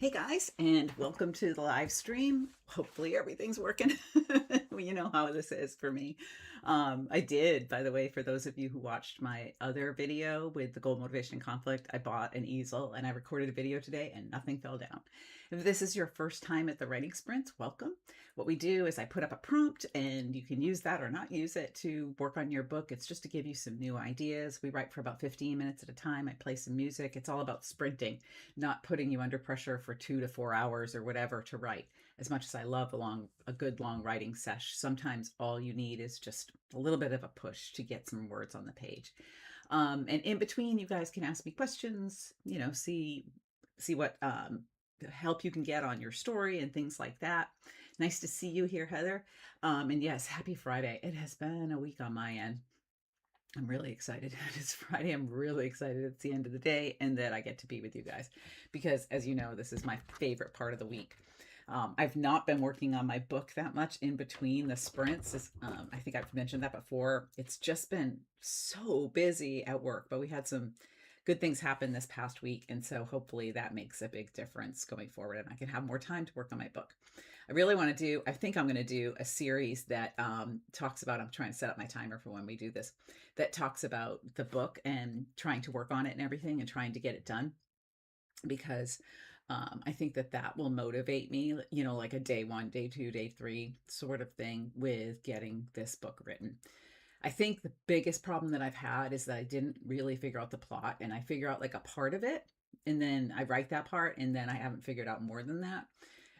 Hey guys, and welcome to the live stream. Hopefully everything's working. Well, you know how this is for me. I did, by the way, for those of you who watched my other video with the goal, motivation, and conflict, I bought an easel and I recorded a video today and nothing fell down. If this is your first time at the writing sprints, welcome. What we do is I put up a prompt and you can use that or not use it to work on your book. It's just to give you some new ideas. We write for about 15 minutes at a time. I play some music. It's all about sprinting, not putting you under pressure for 2 to 4 hours or whatever to write. As much as I love a good long writing sesh, sometimes all you need is just a little bit of a push to get some words on the page. And in between, you guys can ask me questions, see what help you can get on your story and things like that. Nice to see you here, Heather. And yes, happy Friday. It has been a week on my end. I'm really excited. It's Friday. I'm really excited it's the end of the day and that I get to be with you guys because, as you know, this is my favorite part of the week. I've not been working on my book that much in between the sprints. I think I've mentioned that before. It's just been so busy at work, but we had some good things happen this past week. And so hopefully that makes a big difference going forward and I can have more time to work on my book. I think I'm going to do a series that talks about, I'm trying to set up my timer for when we do this, that talks about the book and trying to work on it and everything and trying to get it done because I think that will motivate me, like a day one, day two, day three sort of thing with getting this book written. I think the biggest problem that I've had is that I didn't really figure out the plot and I figure out like a part of it and then I write that part and then I haven't figured out more than that.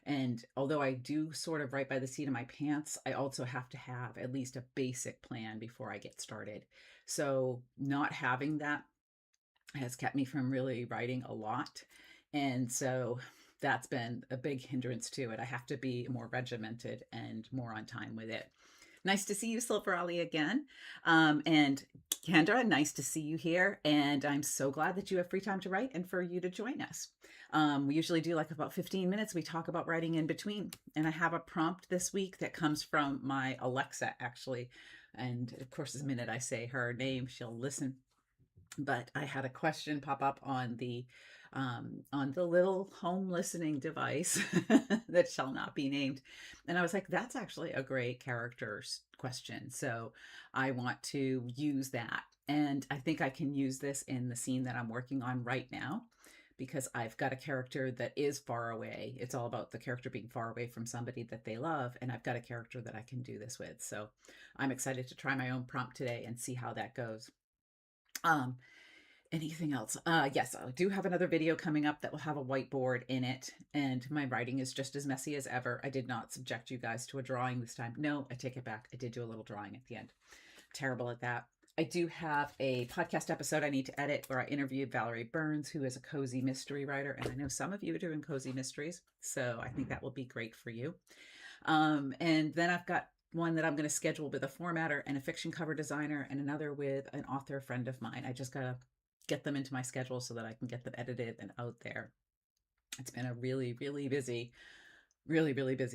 And although I do sort of write by the seat of my pants, I also have to have at least a basic plan before I get started. So not having that has kept me from really writing a lot. And so that's been a big hindrance to it. I have to be more regimented and more on time with it. Nice to see you, Silver Ali, again. And Kendra, nice to see you here. And I'm so glad that you have free time to write and for you to join us. We usually do like about 15 minutes. We talk about writing in between. And I have a prompt this week that comes from my Alexa, actually. And of course, the minute I say her name, she'll listen. But I had a question pop up on the little home listening device that shall not be named. And I was like, that's actually a great character's question. So I want to use that. And I think I can use this in the scene that I'm working on right now because I've got a character that is far away. It's all about the character being far away from somebody that they love. And I've got a character that I can do this with. So I'm excited to try my own prompt today and see how that goes. Um, Anything else? Yes, I do have another video coming up that will have a whiteboard in it, and my writing is just as messy as ever. I did not subject you guys to a drawing this time. No, I take it back. I did do a little drawing at the end. Terrible at that. I do have a podcast episode I need to edit where I interviewed Valerie Burns, who is a cozy mystery writer, and I know some of you are doing cozy mysteries, so I think that will be great for you. And then I've got one that I'm going to schedule with a formatter and a fiction cover designer and another with an author friend of mine. I just got to get them into my schedule so that I can get them edited and out there. It's been a really, really busy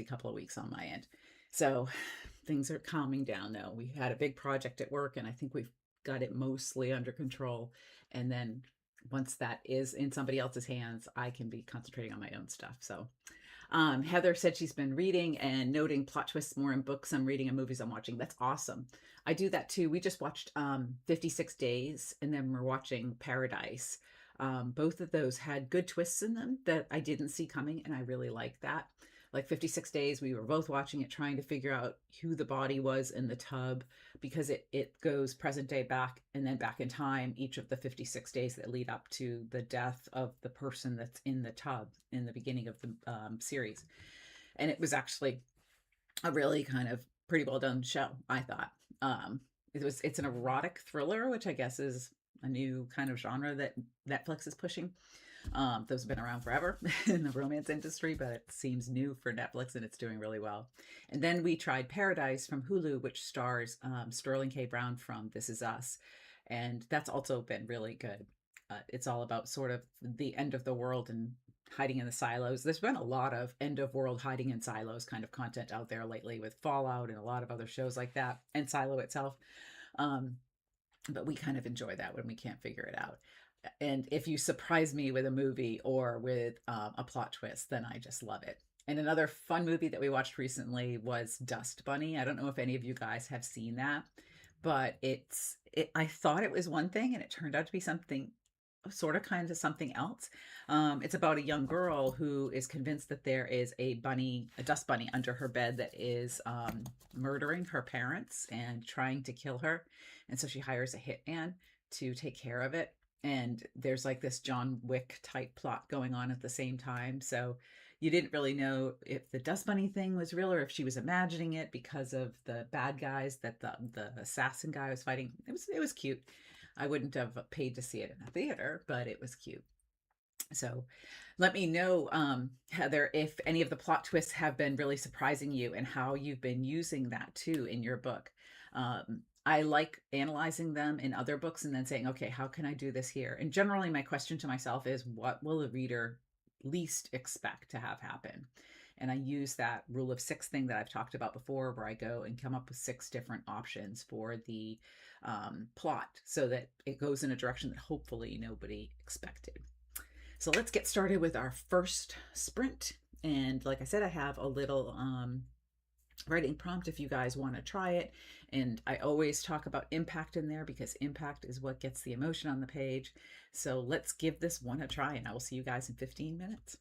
couple of weeks on my end. So things are calming down though. We had a big project at work and I think we've got it mostly under control. And then once that is in somebody else's hands, I can be concentrating on my own stuff. So Heather said she's been reading and noting plot twists more in books I'm reading and movies I'm watching. That's awesome. I do that too. We just watched 56 Days and then we're watching Paradise. Both of those had good twists in them that I didn't see coming, and I really like that. Like 56 Days, we were both watching it, trying to figure out who the body was in the tub because it goes present day back and then back in time, each of the 56 days that lead up to the death of the person that's in the tub in the beginning of the series. And it was actually a really kind of pretty well done show, I thought. It's an erotic thriller, which I guess is a new kind of genre that Netflix is pushing. Those have been around forever in the romance industry, but it seems new for Netflix and it's doing really well. And then we tried Paradise from Hulu, which stars Sterling K. Brown from This Is Us. And that's also been really good. It's all about sort of the end of the world and hiding in the silos. There's been a lot of end of world hiding in silos kind of content out there lately with Fallout and a lot of other shows like that and Silo itself. But we kind of enjoy that when we can't figure it out. And if you surprise me with a movie or with a plot twist, then I just love it. And another fun movie that we watched recently was Dust Bunny. I don't know if any of you guys have seen that, but I thought it was one thing and it turned out to be something sort of kind of something else. It's about a young girl who is convinced that there is a bunny, a dust bunny under her bed that is murdering her parents and trying to kill her. And so she hires a hitman to take care of it. And there's like this John Wick type plot going on at the same time. So you didn't really know if the dust bunny thing was real or if she was imagining it because of the bad guys that the assassin guy was fighting. It was cute. I wouldn't have paid to see it in a theater, but it was cute. So let me know, Heather, if any of the plot twists have been really surprising you and how you've been using that too in your book. I like analyzing them in other books and then saying, okay, how can I do this here? And generally, my question to myself is, what will the reader least expect to have happen? And I use that rule of six thing that I've talked about before, where I go and come up with six different options for the plot so that it goes in a direction that hopefully nobody expected. So let's get started with our first sprint. And like I said, I have a little writing prompt if you guys want to try it. And I always talk about impact in there because impact is what gets the emotion on the page. So let's give this one a try, and I will see you guys in 15 minutes.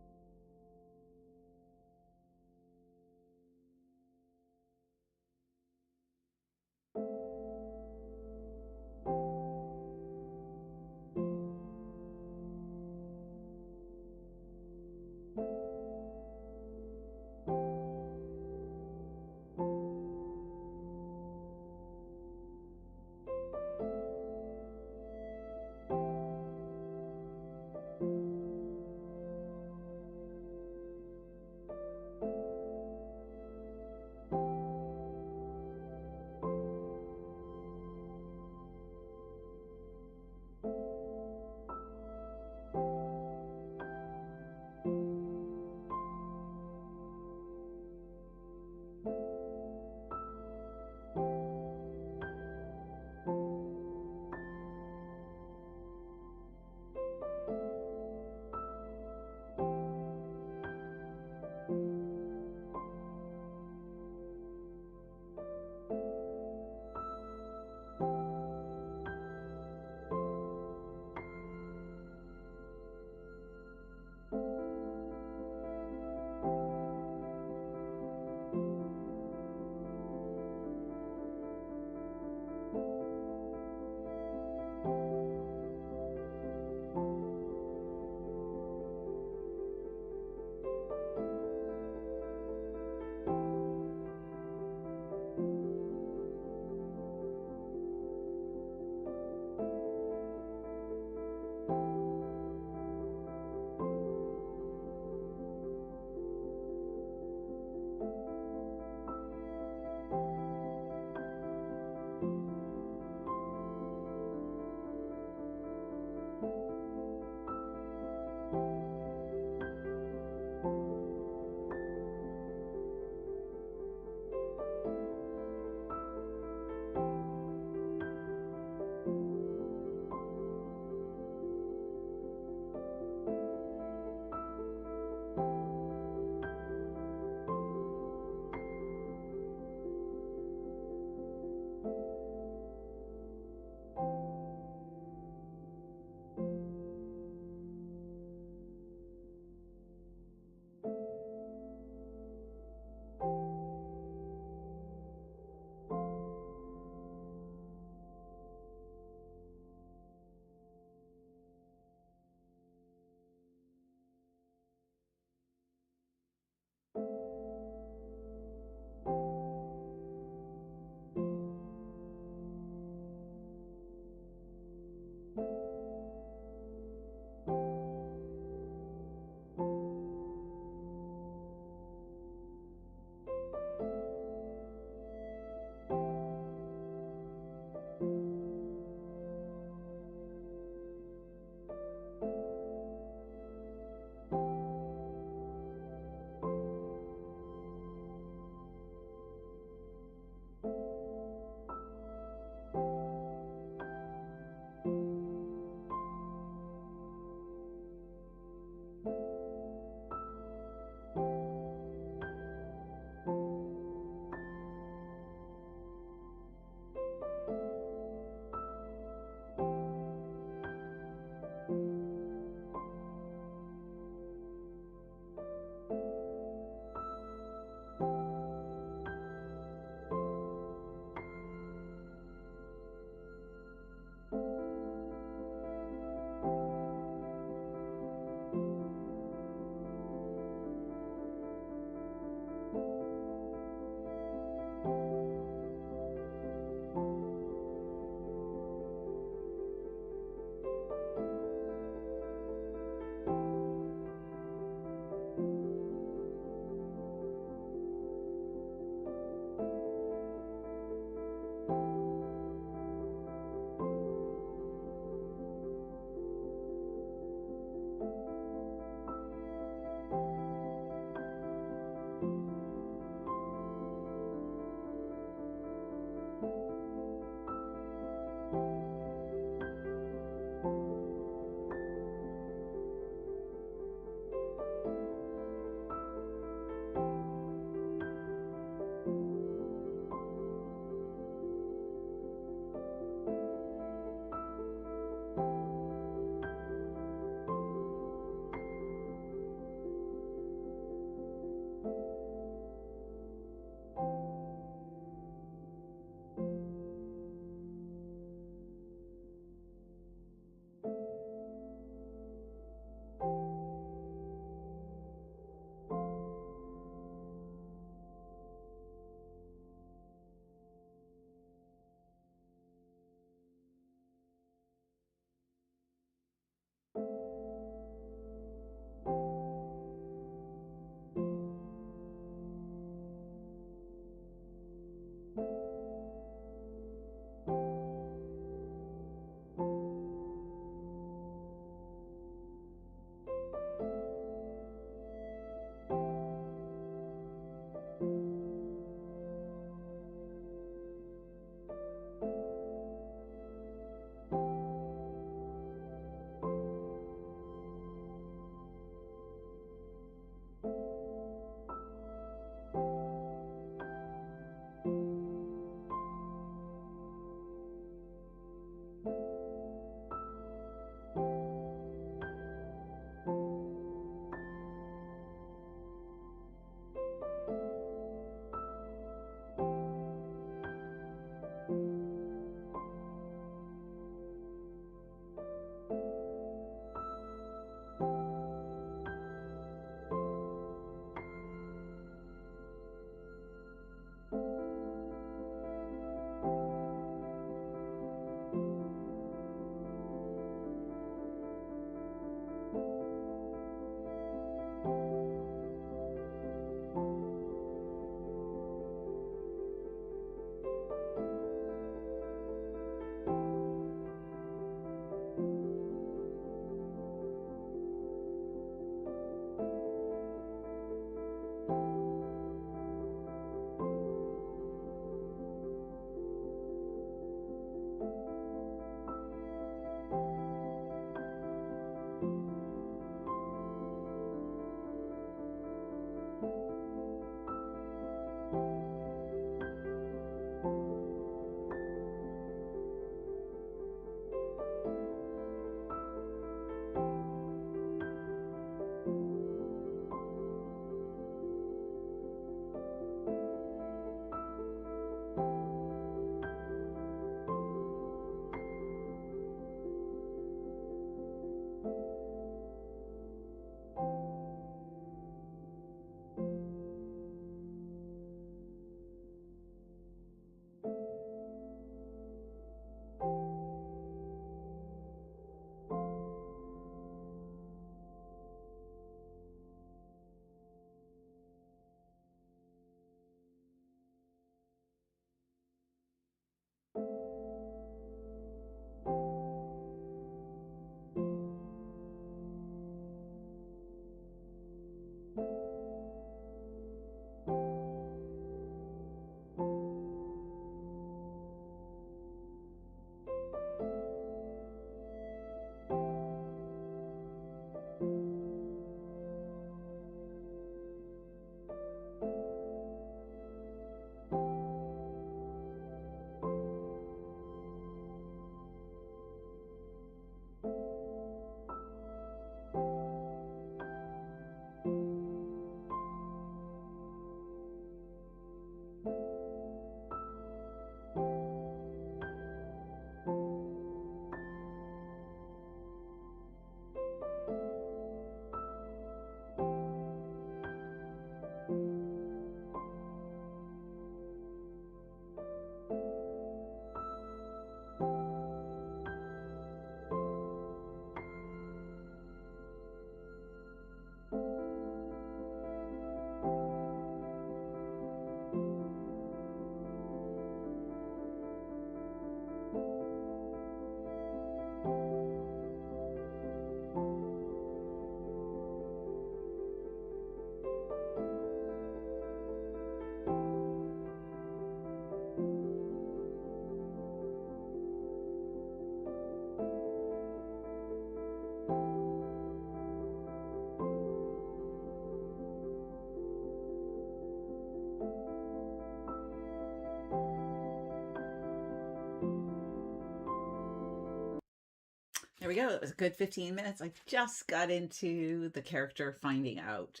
we go. It was a good 15 minutes. I just got into the character finding out,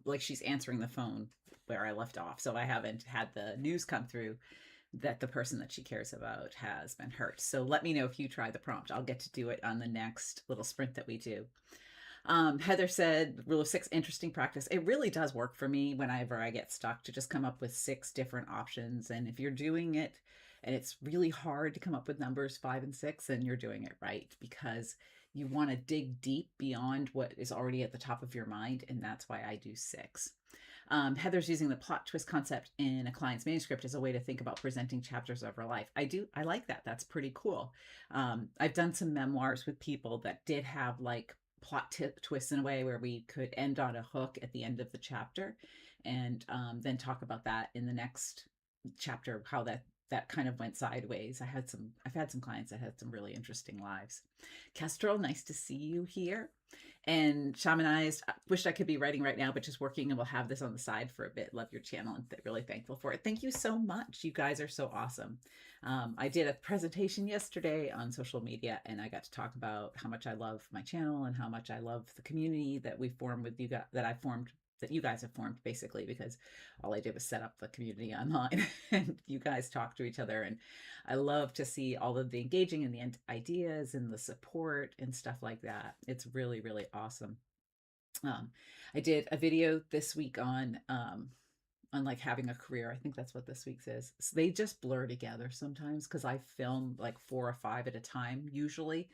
like she's answering the phone where I left off. So I haven't had the news come through that the person that she cares about has been hurt. So let me know if you try the prompt. I'll get to do it on the next little sprint that we do. Heather said, rule of six, interesting practice. It really does work for me whenever I get stuck to just come up with six different options. And if you're doing it and it's really hard to come up with numbers five and six, then you're doing it right, because you want to dig deep beyond what is already at the top of your mind. And that's why I do six. Heather's using the plot twist concept in a client's manuscript as a way to think about presenting chapters of her life. I like that. That's pretty cool. I've done some memoirs with people that did have like twists in a way where we could end on a hook at the end of the chapter, and then talk about that in the next chapter, how that kind of went sideways. I've had some clients that had some really interesting lives. Kestrel, nice to see you here. And Shamanized, I wish I could be writing right now, but just working, and we'll have this on the side for a bit. Love your channel and really thankful for it. Thank you so much. You guys are so awesome. I did a presentation yesterday on social media, and I got to talk about how much I love my channel and how much I love the community that we formed with you guys, that you guys have formed, basically, because all I did was set up the community online and you guys talk to each other. And I love to see all of the engaging and the ideas and the support and stuff like that. It's really, really awesome. I did a video this week on like having a career. I think that's what this week's is. So they just blur together sometimes because I film like 4 or 5 at a time usually.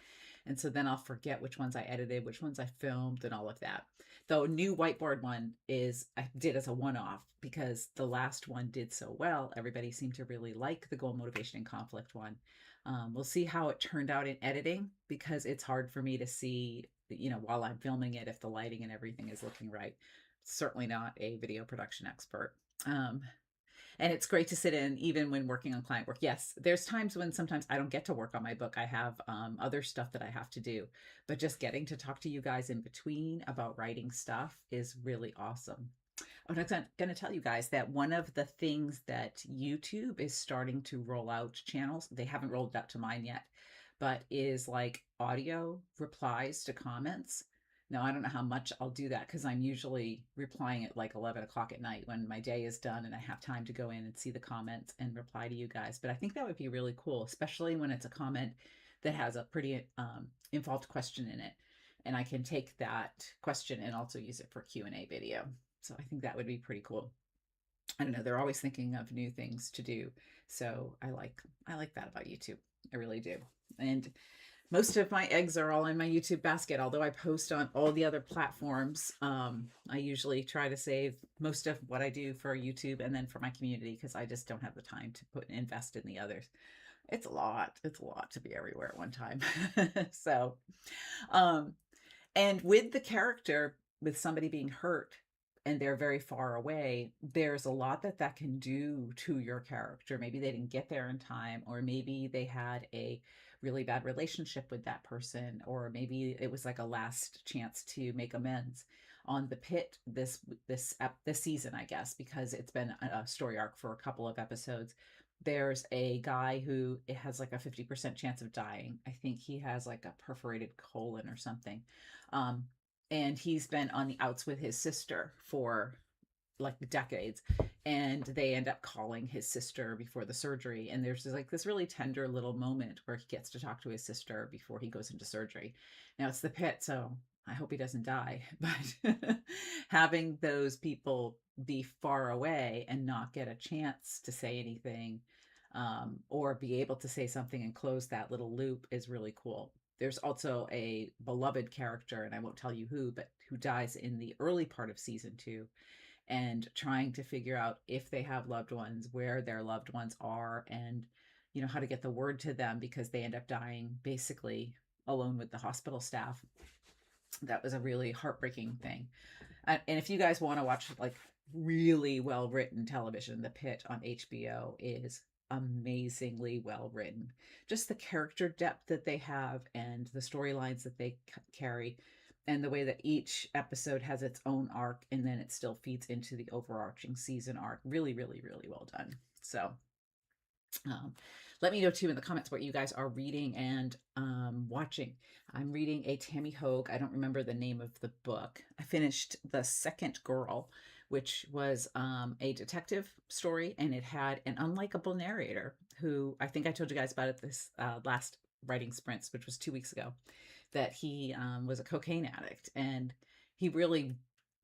And so then I'll forget which ones I edited, which ones I filmed, and all of that. The new whiteboard one I did as a one-off because the last one did so well. Everybody seemed to really like the goal, motivation, and conflict one. We'll see how it turned out in editing, because it's hard for me to see, while I'm filming it, if the lighting and everything is looking right. Certainly not a video production expert. And it's great to sit in even when working on client work. Yes, there's times when sometimes I don't get to work on my book. I have other stuff that I have to do, but just getting to talk to you guys in between about writing stuff is really awesome. I'm going to tell you guys that one of the things that YouTube is starting to roll out channels, they haven't rolled it out to mine yet, but is like audio replies to comments. Now, I don't know how much I'll do that because I'm usually replying at like 11 o'clock at night when my day is done and I have time to go in and see the comments and reply to you guys. But I think that would be really cool, especially when it's a comment that has a pretty involved question in it. And I can take that question and also use it for Q&A video. So I think that would be pretty cool. I don't know, they're always thinking of new things to do. So I like that about YouTube. I really do. And most of my eggs are all in my YouTube basket, although I post on all the other platforms. I usually try to save most of what I do for YouTube and then for my community, because I just don't have the time to invest in the others. It's a lot. It's a lot to be everywhere at one time. So, and with the character, with somebody being hurt and they're very far away, there's a lot that can do to your character. Maybe they didn't get there in time, or maybe they had a really bad relationship with that person, or maybe it was like a last chance to make amends. On The Pit this season, I guess, because it's been a story arc for a couple of episodes, there's a guy who has like a 50% chance of dying. I think he has like a perforated colon or something. And he's been on the outs with his sister for like decades, and they end up calling his sister before the surgery, and there's like this really tender little moment where he gets to talk to his sister before he goes into surgery. Now it's The Pit, so I hope he doesn't die, but having those people be far away and not get a chance to say anything, or be able to say something and close that little loop, is really cool. There's also a beloved character, and I won't tell you who, but who dies in the early part of season 2, and trying to figure out if they have loved ones, where their loved ones are, and how to get the word to them, because they end up dying basically alone with the hospital staff. That was a really heartbreaking thing. And if you guys want to watch like really well written television, The Pit on HBO is amazingly well written. Just the character depth that they have and the storylines that they carry, and the way that each episode has its own arc and then it still feeds into the overarching season arc. Really, really, really well done. So Um, Let me know too in the comments what you guys are reading and watching. I'm reading a Tammy Hogue. I don't remember the name of the book. I finished The Second Girl, which was a detective story, and it had an unlikable narrator who I think I told you guys about it this last writing sprints, which was 2 weeks ago, that he was a cocaine addict, and he really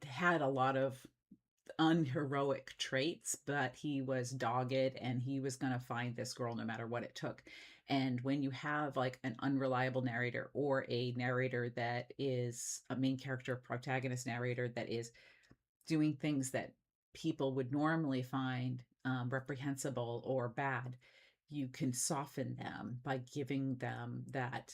had a lot of unheroic traits, but he was dogged and he was going to find this girl no matter what it took. And when you have like an unreliable narrator, or a narrator that is a main character protagonist narrator that is doing things that people would normally find reprehensible or bad, you can soften them by giving them that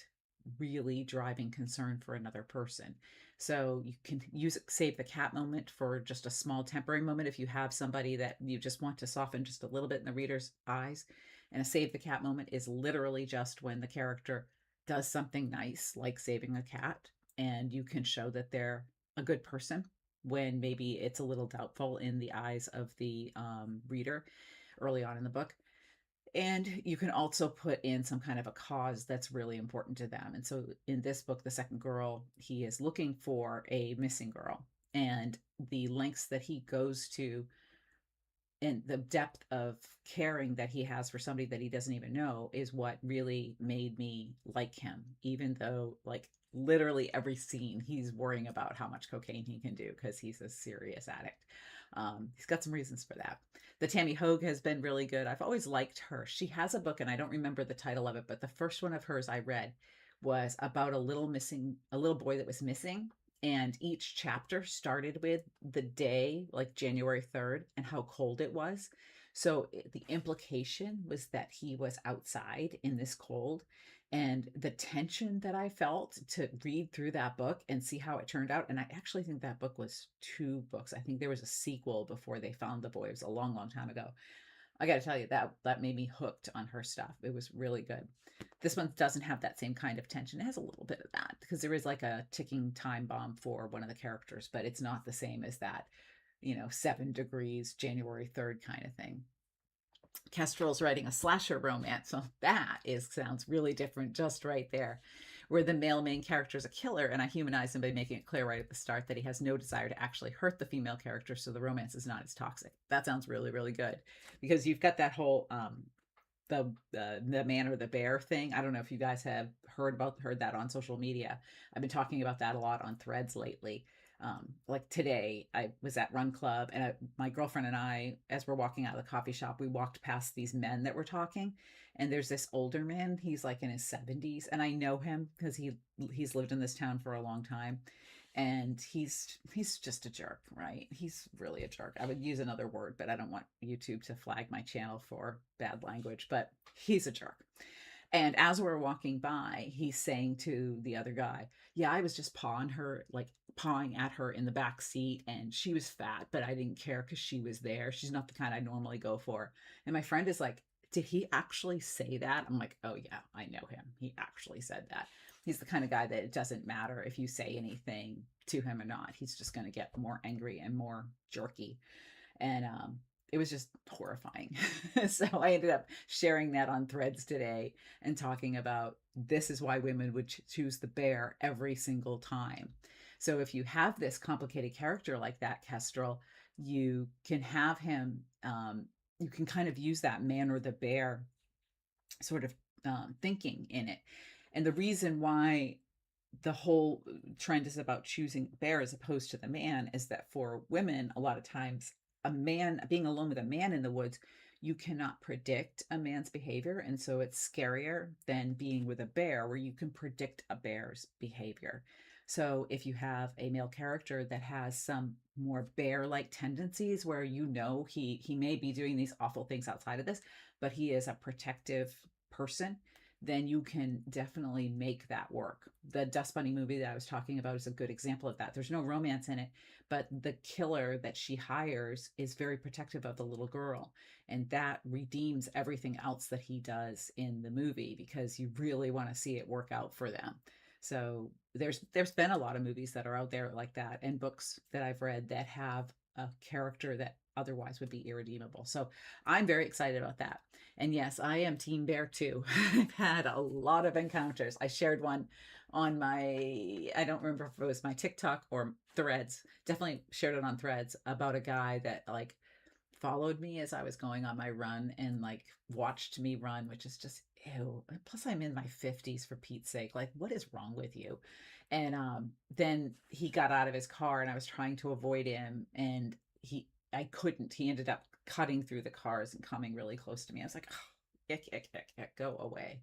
really driving concern for another person. So you can use save the cat moment for just a small temporary moment if you have somebody that you just want to soften just a little bit in the reader's eyes. And a save the cat moment is literally just when the character does something nice, like saving a cat, and you can show that they're a good person when maybe it's a little doubtful in the eyes of the reader early on in the book. And you can also put in some kind of a cause that's really important to them. And so in this book, The Second Girl, he is looking for a missing girl. And the lengths that he goes to and the depth of caring that he has for somebody that he doesn't even know is what really made me like him, even though, like, literally every scene he's worrying about how much cocaine he can do because he's a serious addict. He's got some reasons for that. The Tammy Hogue has been really good. I've always liked her. She has a book, and I don't remember the title of it, but the first one of hers I read was about a little boy that was missing, and each chapter started with the day, like January 3rd, and how cold it was. So the implication was that he was outside in this cold. And the tension that I felt to read through that book and see how it turned out. And I actually think that book was 2 books. I think there was a sequel before they found the boy. It was a long, long time ago. I got to tell you, that made me hooked on her stuff. It was really good. This one doesn't have that same kind of tension. It has a little bit of that because there is like a ticking time bomb for one of the characters, but it's not the same as that, 7 degrees, January 3rd kind of thing. Kestrel's writing a slasher romance, so that sounds really different just right there, where the male main character is a killer, and I humanize him by making it clear right at the start that he has no desire to actually hurt the female character, so the romance is not as toxic. That sounds really, really good, because you've got that whole the man or the bear thing. I don't know if you guys have heard that on social media. I've been talking about that a lot on threads lately. Like today, I was at Run Club, and my girlfriend and I, as we're walking out of the coffee shop, we walked past these men that were talking, and there's this older man. He's like in his 70s, and I know him because he's lived in this town for a long time, and he's just a jerk, right? He's really a jerk. I would use another word, but I don't want YouTube to flag my channel for bad language, but he's a jerk. And as we're walking by, he's saying to the other guy, yeah, I was just pawing at her in the back seat, and she was fat, but I didn't care because she was there. She's not the kind I normally go for. And my friend is like, did he actually say that? I'm like, oh yeah, I know him. He actually said that. He's the kind of guy that it doesn't matter if you say anything to him or not. He's just going to get more angry and more jerky. And it was just horrifying. So I ended up sharing that on threads today and talking about this is why women would choose the bear every single time. So if you have this complicated character like that, Kestrel, you can have him, you can kind of use that man or the bear sort of thinking in it. And the reason why the whole trend is about choosing the bear as opposed to the man is that for women, a lot of times, a man being alone with a man in the woods, you cannot predict a man's behavior. And so it's scarier than being with a bear where you can predict a bear's behavior. So if you have a male character that has some more bear-like tendencies where he may be doing these awful things outside of this, but he is a protective person, then you can definitely make that work. The Dust Bunny movie that I was talking about is a good example of that. There's no romance in it, but the killer that she hires is very protective of the little girl. And that redeems everything else that he does in the movie because you really want to see it work out for them. So there's been a lot of movies that are out there like that, and books that I've read that have a character that otherwise would be irredeemable. So I'm very excited about that. And yes, I am Team Bear too. I've had a lot of encounters. I shared one on my, I don't remember if it was my TikTok or Threads, definitely shared it on Threads, about a guy that like followed me as I was going on my run and like watched me run, which is just ew. Plus, I'm in my 50s, for Pete's sake. Like, what is wrong with you? And then he got out of his car and I was trying to avoid him, and I couldn't. He ended up cutting through the cars and coming really close to me. I was like, oh, ick, ick, ick, ick, go away.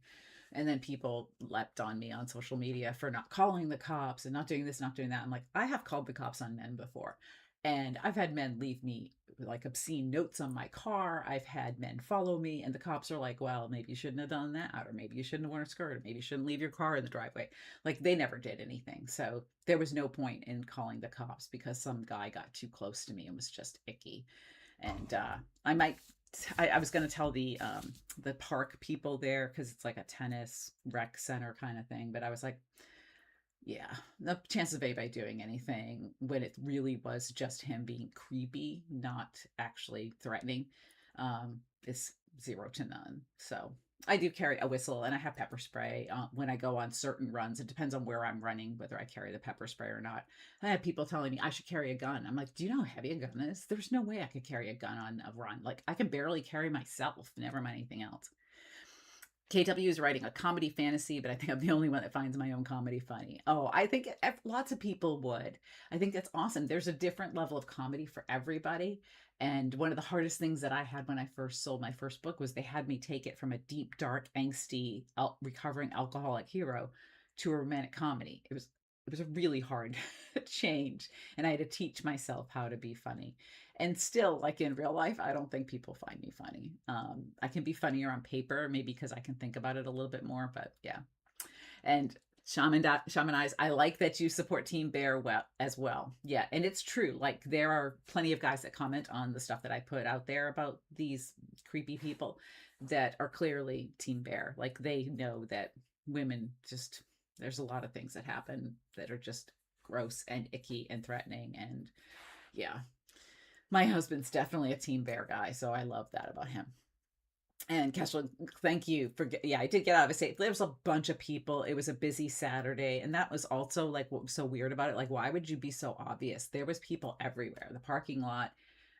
And then people leapt on me on social media for not calling the cops and not doing this, not doing that. I'm like, I have called the cops on men before. And I've had men leave me like obscene notes on my car. I've had men follow me, and the cops are like, well, maybe you shouldn't have done that, or maybe you shouldn't have worn a skirt, or maybe you shouldn't leave your car in the driveway. Like, they never did anything. So there was no point in calling the cops because some guy got too close to me and was just icky. And I might I was going to tell the park people there, because it's like a tennis rec center kind of thing, but I was like, yeah, the chances of anybody doing anything when it really was just him being creepy, not actually threatening, is zero to none. So I do carry a whistle and I have pepper spray when I go on certain runs. It depends on where I'm running, whether I carry the pepper spray or not. I have people telling me I should carry a gun. I'm like, do you know how heavy a gun is? There's no way I could carry a gun on a run. Like, I can barely carry myself, never mind anything else. KW is writing a comedy fantasy, but I think I'm the only one that finds my own comedy funny. Oh, I think lots of people would. I think that's awesome. There's a different level of comedy for everybody. And one of the hardest things that I had when I first sold my first book was they had me take it from a deep, dark, angsty, recovering alcoholic hero to a romantic comedy. It was a really hard change, and I had to teach myself how to be funny. And still, like in real life, I don't think people find me funny. I can be funnier on paper, maybe because I can think about it a little bit more, but yeah. And Shaman Eyes, I like that you support Team Bear well as well. Yeah, and it's true. Like, there are plenty of guys that comment on the stuff that I put out there about these creepy people that are clearly Team Bear. Like, they know that women just, there's a lot of things that happen that are just gross and icky and threatening. And yeah, my husband's definitely a Team Bear guy, so I love that about him. And Kestrel, thank you for yeah, I did get out of it safe. There was a bunch of people. It was a busy Saturday, and that was also like what was so weird about it. Like, why would you be so obvious? There was people everywhere. The parking lot,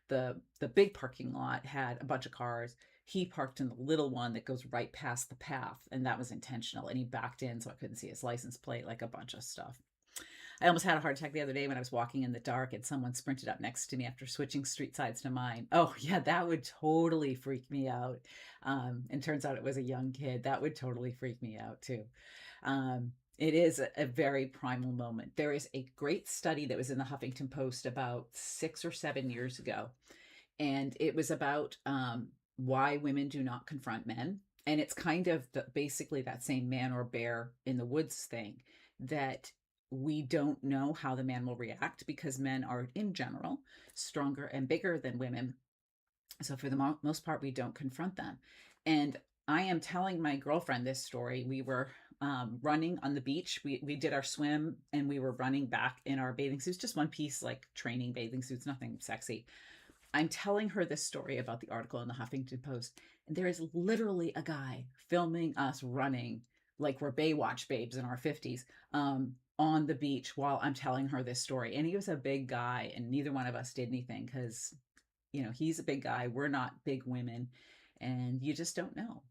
the big parking lot had a bunch of cars. He parked in the little one that goes right past the path, and that was intentional. And he backed in so I couldn't see his license plate, like a bunch of stuff. I almost had a heart attack the other day when I was walking in the dark and someone sprinted up next to me after switching street sides to mine. Oh, yeah, that would totally freak me out. And turns out it was a young kid. That would totally freak me out too. It is a very primal moment. There is a great study that was in the Huffington Post about 6 or 7 years ago, and it was about why women do not confront men. And it's kind of basically that same man or bear in the woods thing, that we don't know how the man will react because men are, in general, stronger and bigger than women. So for the most part, we don't confront them. And I am telling my girlfriend this story. We were running on the beach. We did our swim and we were running back in our bathing suits, just one piece, like training bathing suits, nothing sexy. I'm telling her this story about the article in the Huffington Post, and there is literally a guy filming us running like we're Baywatch babes in our 50s, on the beach while I'm telling her this story. And he was a big guy, and neither one of us did anything because, he's a big guy. We're not big women. And you just don't know.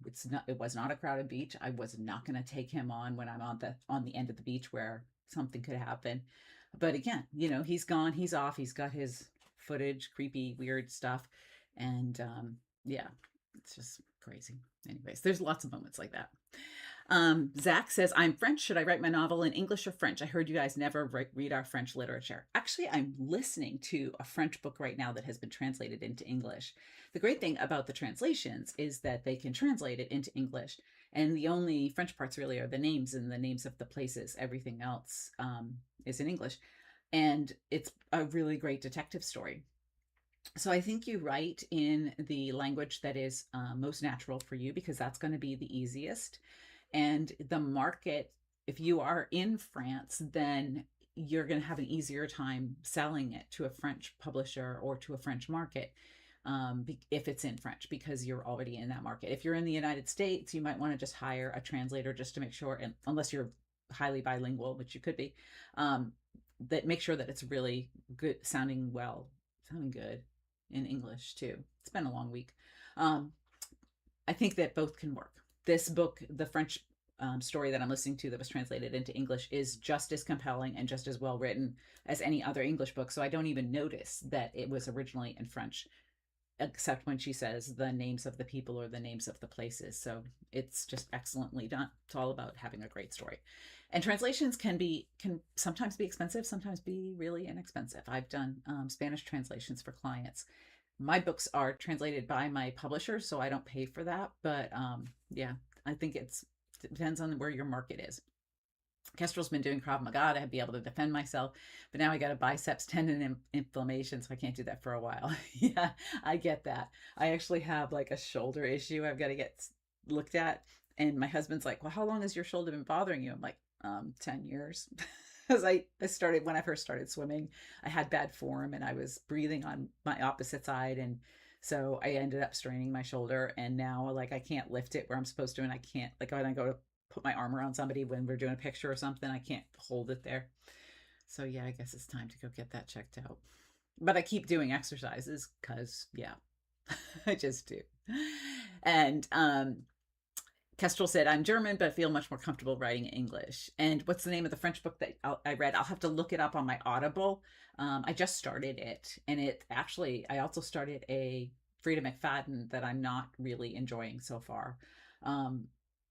It was not a crowded beach. I was not going to take him on when I'm on the end of the beach where something could happen. But again, he's gone, he's off, he's got his footage, creepy, weird stuff. And yeah, it's just crazy. Anyways, there's lots of moments like that. Zach says, I'm French. Should I write my novel in English or French? I heard you guys never read our French literature. Actually, I'm listening to a French book right now that has been translated into English. The great thing about the translations is that they can translate it into English. And the only French parts really are the names and the names of the places. Everything else is in English. And it's a really great detective story. So I think you write in the language that is most natural for you, because that's going to be the easiest. And the market, if you are in France, then you're going to have an easier time selling it to a French publisher or to a French market, if it's in French, because you're already in that market. If you're in the United States, you might want to just hire a translator just to make sure, and unless you're highly bilingual, which you could be, that make sure that it's really good, sounding good in English too. It's been a long week. I think that both can work. This book, the French story that I'm listening to that was translated into English, is just as compelling and just as well written as any other English book. So I don't even notice that it was originally in French, except when she says the names of the people or the names of the places. So it's just excellently done. It's all about having a great story. And translations can sometimes be expensive, sometimes be really inexpensive. I've done Spanish translations for clients. My books are translated by my publisher, so I don't pay for that. But yeah, I think it depends on where your market is. Kestrel's been doing Krav Maga to be able to defend myself, but now I got a biceps tendon inflammation, so I can't do that for a while. Yeah, I get that. I actually have like a shoulder issue I've got to get looked at. And my husband's like, well, how long has your shoulder been bothering you? I'm like, 10 years. Because I started, when I first started swimming, I had bad form and I was breathing on my opposite side. And so I ended up straining my shoulder, and now like I can't lift it where I'm supposed to. And I can't, like when I go to put my arm around somebody when we're doing a picture or something, I can't hold it there. So yeah, I guess it's time to go get that checked out. But I keep doing exercises because yeah, I just do. And Kestrel said, I'm German, but I feel much more comfortable writing in English. And what's the name of the French book that I read? I'll have to look it up on my Audible. I just started it. And I also started a Frida McFadden that I'm not really enjoying so far.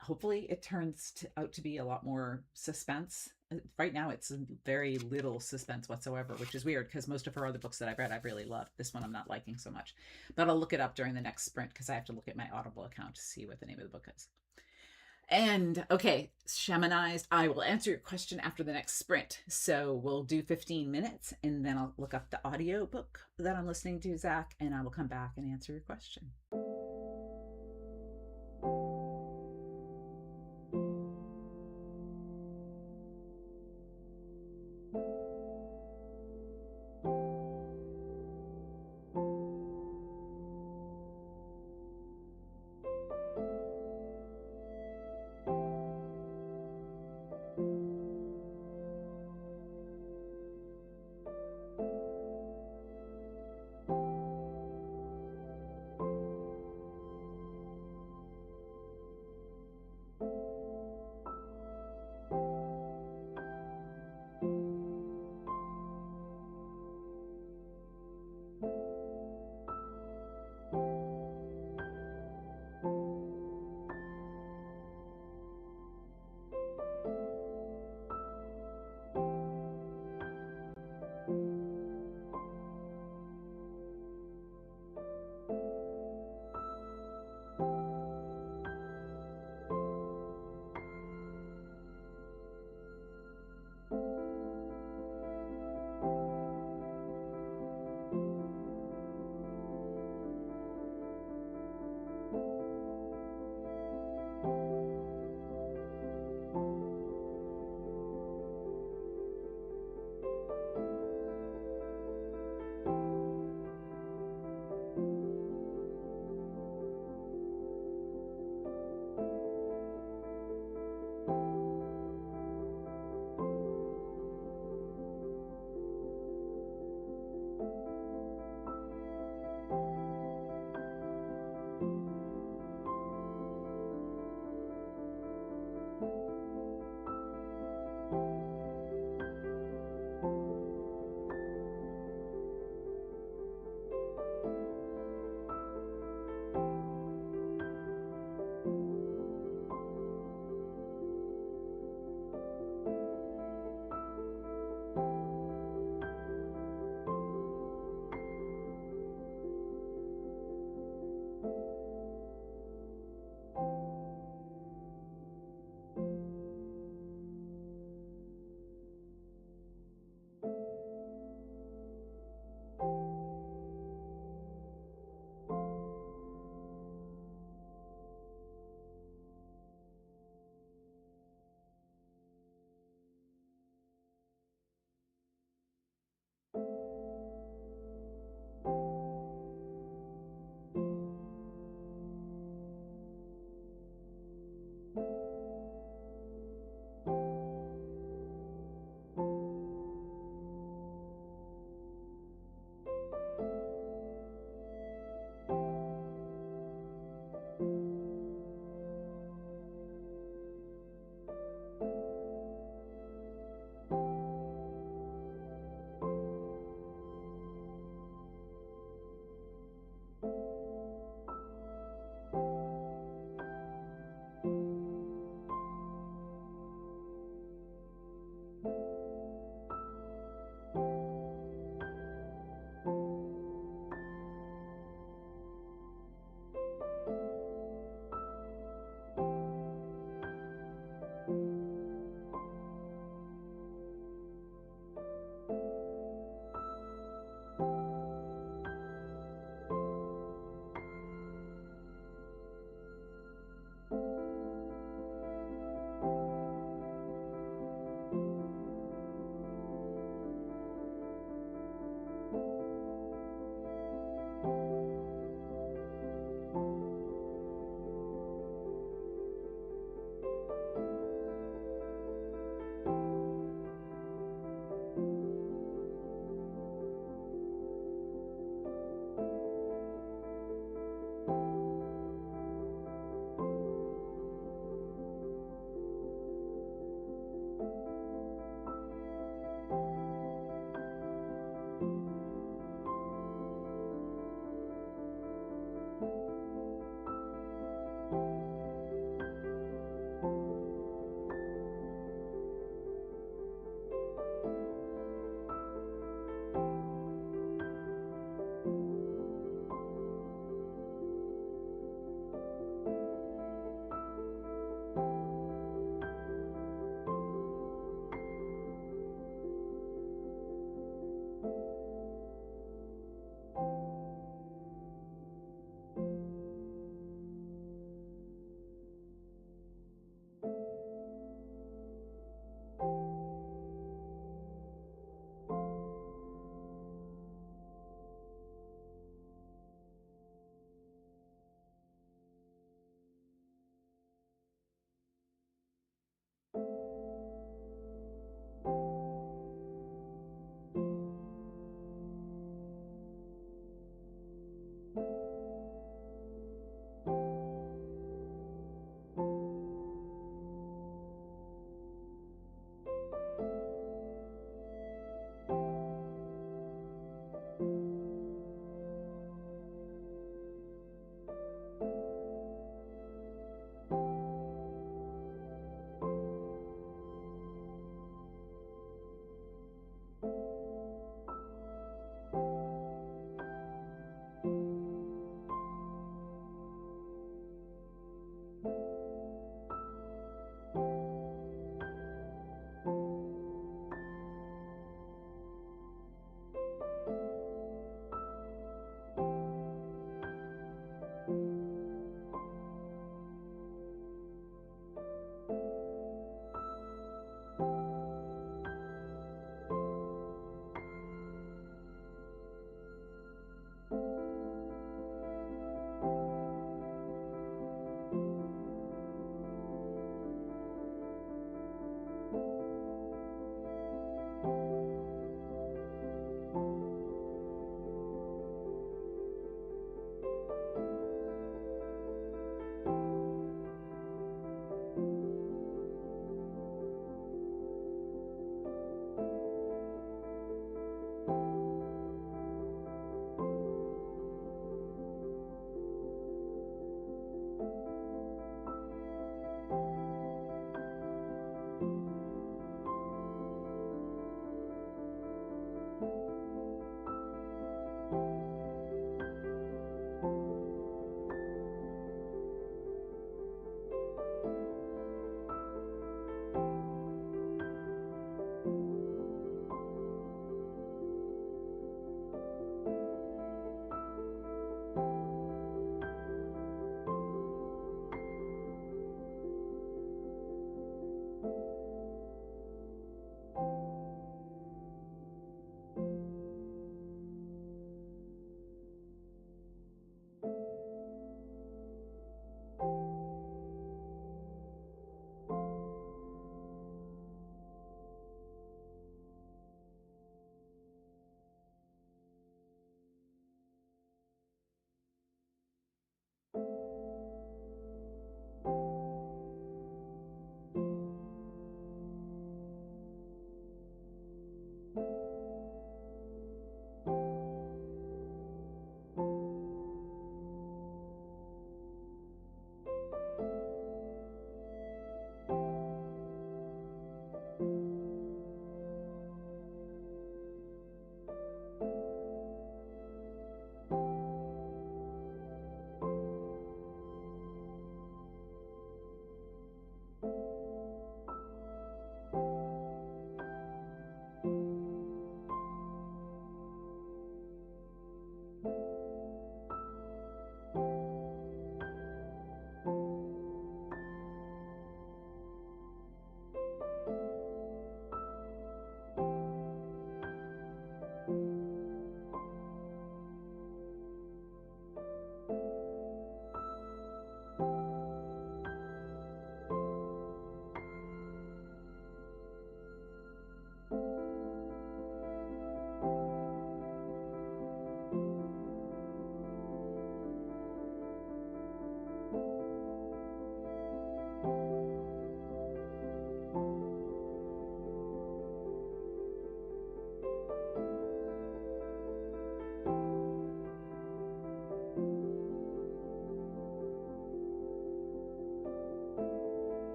Hopefully it turns out to be a lot more suspense. Right now it's very little suspense whatsoever, which is weird because most of her other books that I've read I've really loved. This one I'm not liking so much. But I'll look it up during the next sprint because I have to look at my Audible account to see what the name of the book is. And okay, Shamanized, I will answer your question after the next sprint. So we'll do 15 minutes and then I'll look up the audio book that I'm listening to, Zach, and I will come back and answer your question.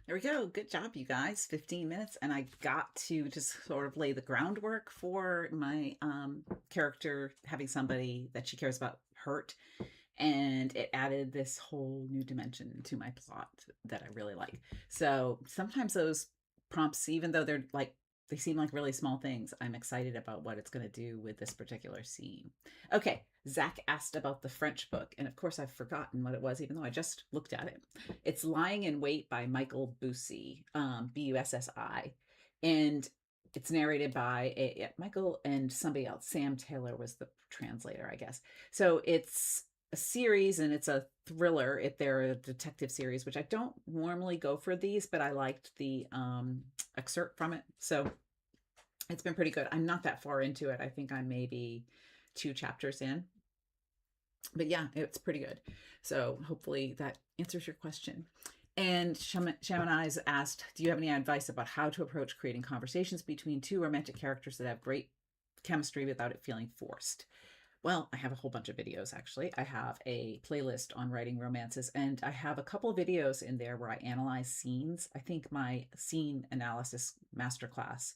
There we go. Good job, you guys. 15 minutes. And I got to just sort of lay the groundwork for my character having somebody that she cares about hurt. And it added this whole new dimension to my plot that I really like. So sometimes those prompts, even though they're like, they seem like really small things, I'm excited about what it's going to do with this particular scene. Okay, Zach asked about the French book, and of course I've forgotten what it was, even though I just looked at it. It's Lying in Wait by Michael Bussi, Bussi, and it's narrated by Michael and somebody else. Sam Taylor was the translator, I guess. So it's a series and it's a thriller. They're a detective series, which I don't normally go for these, but I liked the excerpt from it. So it's been pretty good. I'm not that far into it. I think I'm maybe 2 chapters in. But yeah, it's pretty good. So hopefully that answers your question. And Shamani's asked, do you have any advice about how to approach creating conversations between two romantic characters that have great chemistry without it feeling forced? Well, I have a whole bunch of videos actually. I have a playlist on writing romances, and I have a couple of videos in there where I analyze scenes. I think my scene analysis masterclass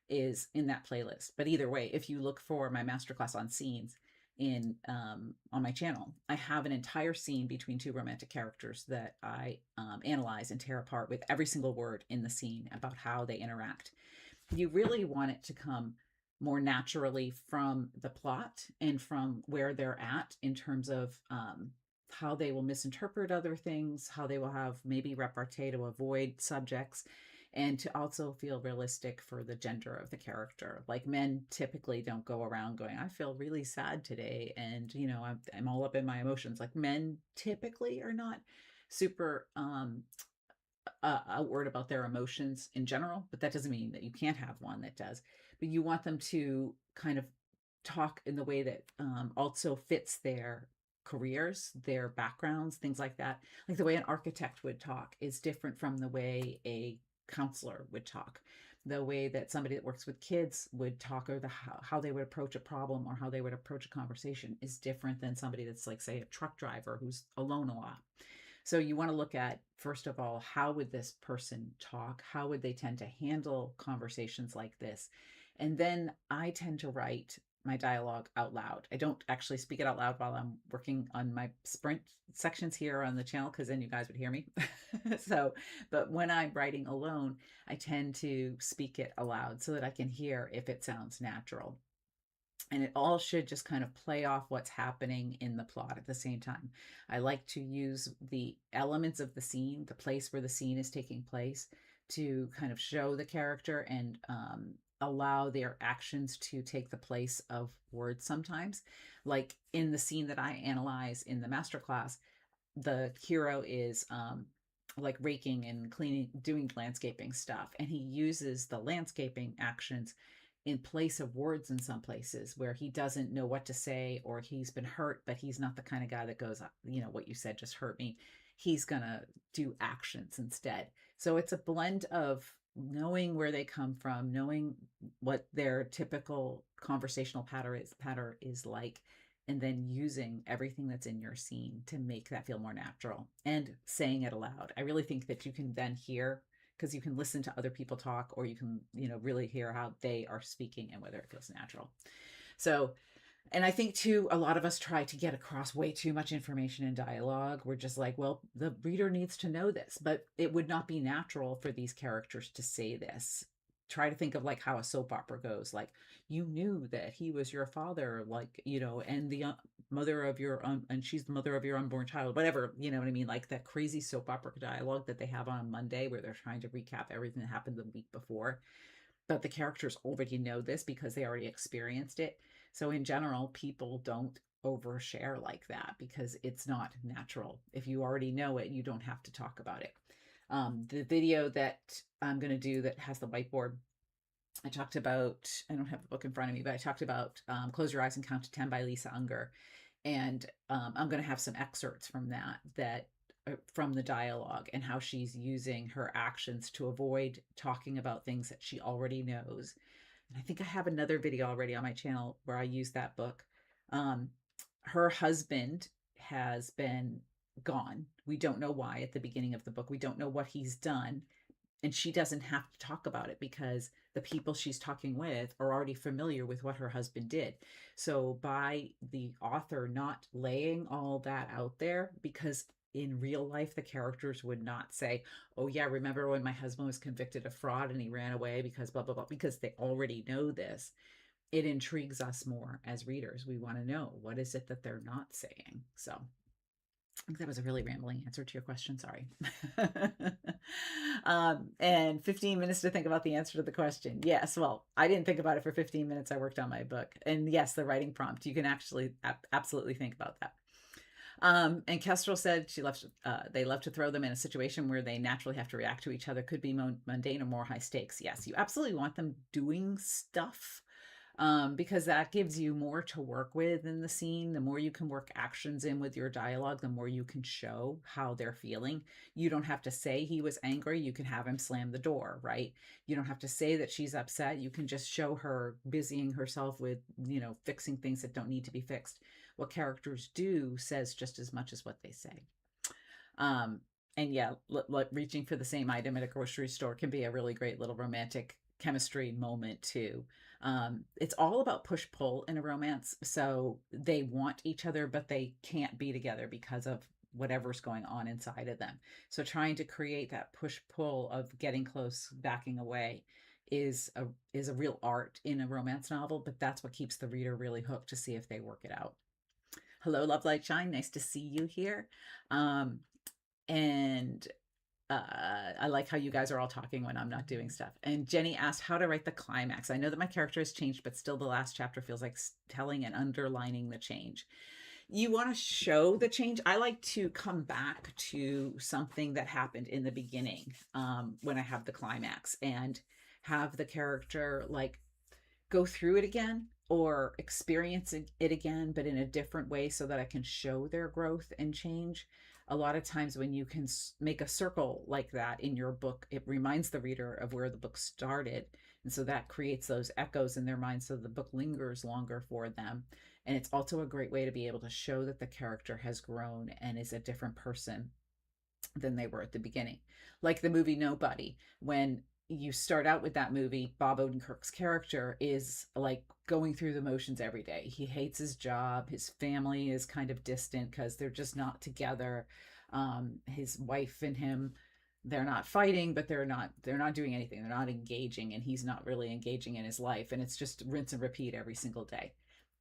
is in that playlist. But either way, if you look for my masterclass on scenes in on my channel, I have an entire scene between two romantic characters that I analyze and tear apart with every single word in the scene about how they interact. You really want it to come more naturally from the plot and from where they're at in terms of how they will misinterpret other things, how they will have maybe repartee to avoid subjects, and to also feel realistic for the gender of the character. Like men typically don't go around going, I feel really sad today, and I'm all up in my emotions. Like men typically are not super outward about their emotions in general, but that doesn't mean that you can't have one that does. But you want them to kind of talk in the way that also fits their careers, their backgrounds, things like that. Like the way an architect would talk is different from the way a counselor would talk. The way that somebody that works with kids would talk, or how they would approach a problem or how they would approach a conversation is different than somebody that's like, say, a truck driver who's alone a lot. So you want to look at, first of all, how would this person talk? How would they tend to handle conversations like this? And then I tend to write my dialogue out loud. I don't actually speak it out loud while I'm working on my sprint sections here on the channel, because then you guys would hear me. So, but when I'm writing alone, I tend to speak it aloud so that I can hear if it sounds natural. And it all should just kind of play off what's happening in the plot at the same time. I like to use the elements of the scene, the place where the scene is taking place, to kind of show the character and allow their actions to take the place of words sometimes. Like in the scene that I analyze in the masterclass, the hero is like raking and cleaning, doing landscaping stuff, and he uses the landscaping actions in place of words in some places where he doesn't know what to say, or he's been hurt, but he's not the kind of guy that goes, what you said just hurt me. He's gonna do actions instead. So it's a blend of knowing where they come from, knowing what their typical conversational pattern is like, and then using everything that's in your scene to make that feel more natural and saying it aloud. I really think that you can then hear, because you can listen to other people talk, or you can, really hear how they are speaking and whether it feels natural. So, and I think too, a lot of us try to get across way too much information in dialogue. We're just like, well, the reader needs to know this, but it would not be natural for these characters to say this. Try to think of like how a soap opera goes. Like, you knew that he was your father, like, and the mother of your, and she's the mother of your unborn child, whatever, you know what I mean? Like that crazy soap opera dialogue that they have on Monday where they're trying to recap everything that happened the week before. But the characters already know this because they already experienced it. So in general, people don't overshare like that because it's not natural. If you already know it, you don't have to talk about it. The video that I'm going to do that has the whiteboard, I talked about, I don't have the book in front of me, but I talked about Close Your Eyes and Count to 10 by Lisa Unger. And I'm going to have some excerpts from that from the dialogue, and how she's using her actions to avoid talking about things that she already knows. And I think I have another video already on my channel where I use that book. Her husband has been gone. We don't know why at the beginning of the book. We don't know what he's done, And she doesn't have to talk about it because the people she's talking with are already familiar with what her husband did. So by the author not laying all that out there, because in real life the characters would not say, oh yeah, remember when my husband was convicted of fraud and he ran away because blah blah blah, because they already know this. It intrigues us more as readers. We want to know, what is it that they're not saying? So I think that was a really rambling answer to your question. Sorry. And 15 minutes to think about the answer to the question. Yes. Well, I didn't think about it for 15 minutes. I worked on my book. And yes, the writing prompt, you can actually absolutely think about that. And Kestrel said they love to throw them in a situation where they naturally have to react to each other. Could be mundane or more high stakes. Yes, you absolutely want them doing stuff, because that gives you more to work with in the scene. The more you can work actions in with your dialogue, the more you can show how they're feeling. You don't have to say he was angry. You can have him slam the door, right? You don't have to say that she's upset. You can just show her busying herself with, fixing things that don't need to be fixed. What characters do says just as much as what they say. Um, and yeah, reaching for the same item at a grocery store can be a really great little romantic chemistry moment too. It's all about push pull in a romance. So they want each other, but they can't be together because of whatever's going on inside of them. So trying to create that push pull of getting close, backing away is a real art in a romance novel, but that's what keeps the reader really hooked to see if they work it out. Hello, Love Light Shine. Nice to see you here. Um, and I like how you guys are all talking when I'm not doing stuff. And Jenny asked how to write the climax. I know that my character has changed, but still the last chapter feels like telling and underlining the change. You want to show the change. I like to come back to something that happened in the beginning, when I have the climax, and have the character like go through it again or experience it again, but in a different way so that I can show their growth and change. A lot of times when you can make a circle like that in your book, it reminds the reader of where the book started. And so that creates those echoes in their mind so the book lingers longer for them. And it's also a great way to be able to show that the character has grown and is a different person than they were at the beginning. Like the movie Nobody, when you start out with that movie, Bob Odenkirk's character is like going through the motions every day. He hates his job. His family is kind of distant because they're just not together. His wife and him, they're not fighting, but they're not doing anything. They're not engaging, and he's not really engaging in his life. And it's just rinse and repeat every single day.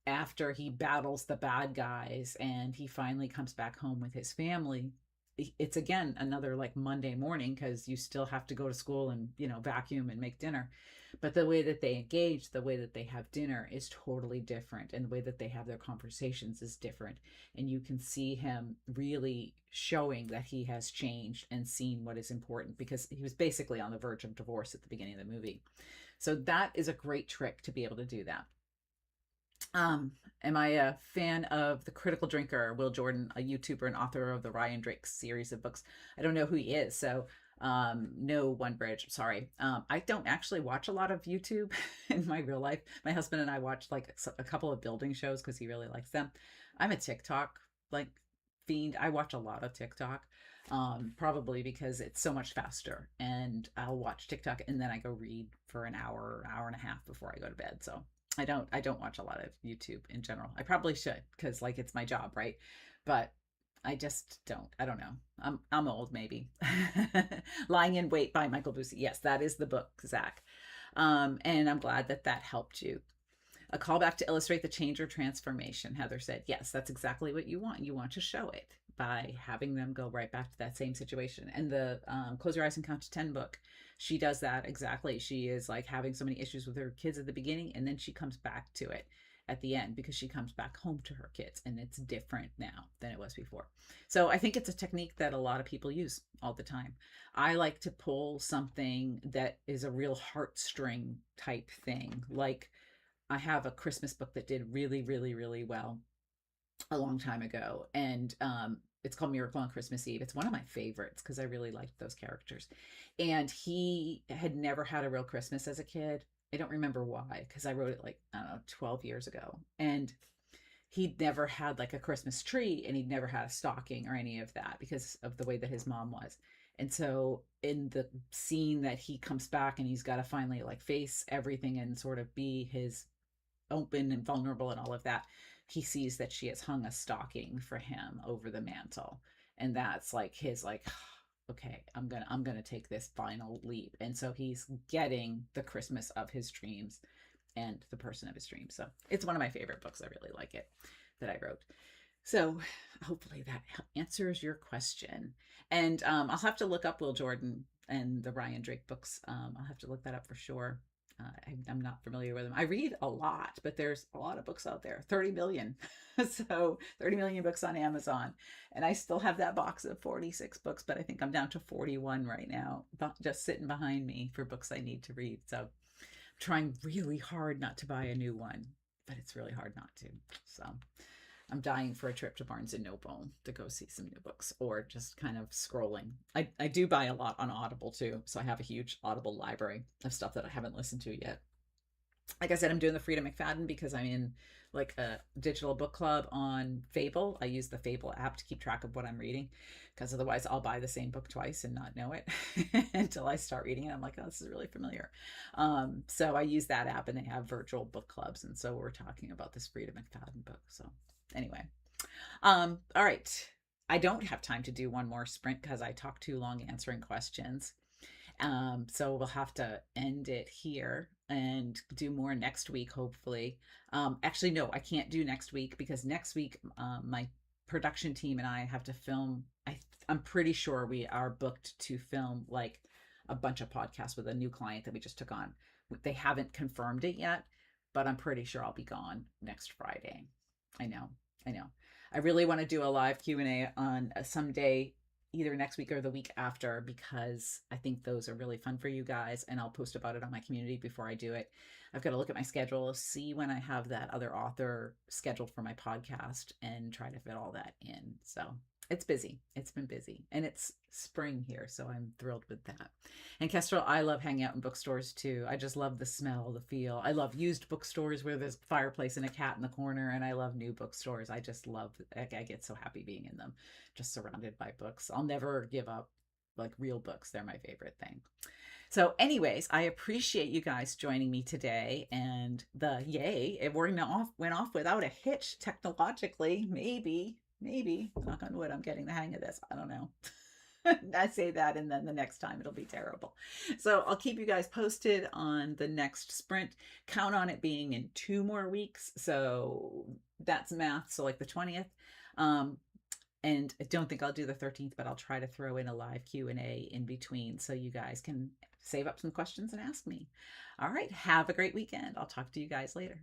After he battles the bad guys and he finally comes back home with his family, it's again another like Monday morning because you still have to go to school and vacuum and make dinner, but the way that they engage, the way that they have dinner is totally different, and the way that they have their conversations is different, and you can see him really showing that he has changed and seen what is important, because he was basically on the verge of divorce at the beginning of the movie. So that is a great trick to be able to do that. Am I a fan of The Critical Drinker, Will Jordan, a YouTuber and author of the Ryan Drake series of books? I don't know who he is, so no, One Bridge, sorry. I don't actually watch a lot of YouTube in my real life. My husband and I watch like a couple of building shows because he really likes them. I'm a TikTok like fiend. I watch a lot of TikTok, probably because it's so much faster, and I'll watch TikTok and then I go read for an hour, hour and a half before I go to bed. So I don't watch a lot of YouTube in general. I probably should, because like it's my job, right? But I just don't. I don't know. I'm old maybe. Lying in Wait by Michael Bussey. Yes, that is the book, Zach. And I'm glad that that helped you. A callback to illustrate the change or transformation, Heather said. Yes, that's exactly what you want. You want to show it by having them go right back to that same situation. And the Close Your Eyes and Count to 10 book, she does that exactly. She is like having so many issues with her kids at the beginning, and then she comes back to it at the end because she comes back home to her kids, and it's different now than it was before. So I think it's a technique that a lot of people use all the time. I like to pull something that is a real heartstring type thing. Like I have a Christmas book that did really, really, really well a long time ago, and it's called Miracle on Christmas Eve. It's one of my favorites because I really liked those characters. And he had never had a real Christmas as a kid. I don't remember why, because I wrote it like, I don't know, 12 years ago. And he'd never had like a Christmas tree, and he'd never had a stocking or any of that because of the way that his mom was. And so in the scene that he comes back and he's got to finally like face everything and sort of be his open and vulnerable and all of that, he sees that she has hung a stocking for him over the mantle. And that's like his like, okay, I'm gonna take this final leap. And so he's getting the Christmas of his dreams and the person of his dreams. So it's one of my favorite books. I really like it, that I wrote. So hopefully that answers your question. And I'll have to look up Will Jordan and the Ryan Drake books. I'll have to look that up for sure. I'm not familiar with them. I read a lot, but there's a lot of books out there, 30 million. So 30 million books on Amazon. And I still have that box of 46 books, but I think I'm down to 41 right now, just sitting behind me for books I need to read. So I'm trying really hard not to buy a new one, but it's really hard not to. So I'm dying for a trip to Barnes and Noble to go see some new books, or just kind of scrolling. I do buy a lot on Audible too. So I have a huge Audible library of stuff that I haven't listened to yet. Like I said, I'm doing the Frida McFadden because I'm in like a digital book club on Fable. I use the Fable app to keep track of what I'm reading, because otherwise I'll buy the same book twice and not know it until I start reading it. I'm like, oh, this is really familiar. So I use that app, and they have virtual book clubs. And so we're talking about this Frida McFadden book. So anyway, all right. I don't have time to do one more sprint because I talk too long answering questions. So we'll have to end it here and do more next week, hopefully. Actually, no, I can't do next week because next week, my production team and I have to film. I'm pretty sure we are booked to film like a bunch of podcasts with a new client that we just took on. They haven't confirmed it yet, but I'm pretty sure I'll be gone next Friday. I know, I know. I really want to do a live Q&A on someday, either next week or the week after, because I think those are really fun for you guys, and I'll post about it on my community before I do it. I've got to look at my schedule, see when I have that other author scheduled for my podcast, and try to fit all that in. So it's busy. It's been busy, and it's spring here, so I'm thrilled with that. And Kestrel, I love hanging out in bookstores too. I just love the smell, the feel. I love used bookstores where there's a fireplace and a cat in the corner, and I love new bookstores. I just love, I get so happy being in them, just surrounded by books. I'll never give up like real books. They're my favorite thing. So anyways, I appreciate you guys joining me today, and the yay, it went off without a hitch technologically. Maybe, knock on wood, I'm getting the hang of this. I don't know. I say that, and then the next time it'll be terrible. So I'll keep you guys posted on the next sprint. Count on it being in 2 more weeks. So that's math. So like the 20th. And I don't think I'll do the 13th, but I'll try to throw in a live Q&A in between so you guys can save up some questions and ask me. All right. Have a great weekend. I'll talk to you guys later.